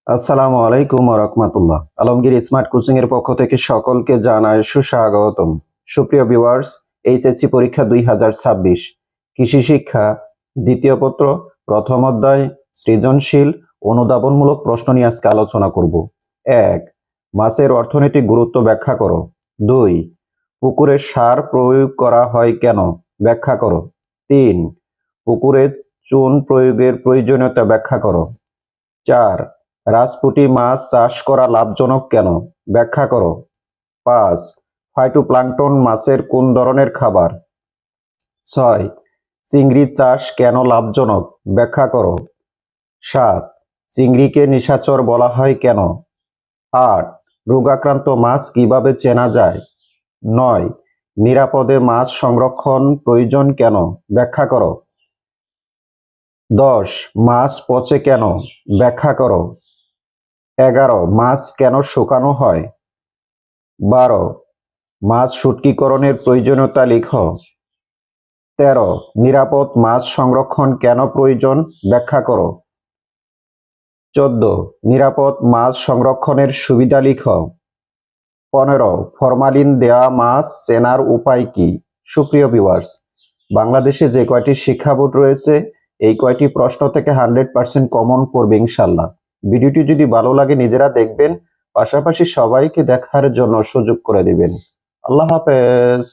আসসালামু আলাইকুম ওয়া রাহমাতুল্লাহ। আলমগীর স্মার্ট কোচিং এর পক্ষ থেকে সকলকে জানাই সুস্বাগতম। সুপ্রিয় ভিউয়ার্স, এইচএসসি পরীক্ষা 2026 কৃষি শিক্ষা দ্বিতীয় পত্র প্রথম অধ্যায় সৃজনশীল অনুধাবনমূলক প্রশ্ন নিয়ে আজকে আলোচনা করব। 1. মাছের অর্থনৈতিক গুরুত্ব ব্যাখ্যা করো। 2. পুকুরে সার প্রয়োগ করা হয় কেন? ব্যাখ্যা করো। 3. পুকুরে চুন প্রয়োগের প্রয়োজনীয়তা ব্যাখ্যা করো। 4. রাজপুঁটি মাছ চাষ করা লাভজনক কেন? ব্যাখ্যা করো। 5. ফাইটোপ্লাঙ্কটন মাছের কোন ধরনের খাবার? 6. চিংড়ি চাষ কেন লাভজনক? ব্যাখ্যা করো। 7. চিংড়িকে নিশাচর বলা হয় কেন? 8. রোগাক্রান্ত মাছ কিভাবে চেনা যায়? 9. নিরাপদে মাছ সংরক্ষণ প্রয়োজন কেন? ব্যাখ্যা করো। 10. মাছ পচে কেন? ব্যাখ্যা করো। 11. মাছ কেন শুকানো হয়? 12. মাছ শুটকিকরণের প্রয়োজনীয়তা লিখো। 13. নিরাপদ মাছ সংরক্ষণ কেন প্রয়োজন? ব্যাখ্যা করো। 14. নিরাপদ মাছ সংরক্ষণের সুবিধা লিখো। 15. ফরমালিন দেওয়া মাছ চেনার উপায় কি? সুপ্রিয় ভিউয়ার্স, বাংলাদেশে যে কয়টি শিক্ষা বোর্ড রয়েছে এই কয়টি প্রশ্ন থেকে 100% কমন পড়বে ইনশাল্লাহ। ভিডিওটি যদি ভালো লাগে নিজেরা দেখবেন, পাশাপাশি সবাইকে দেখার জন্য সুযোগ করে দিবেন। আল্লাহ হাফেজ।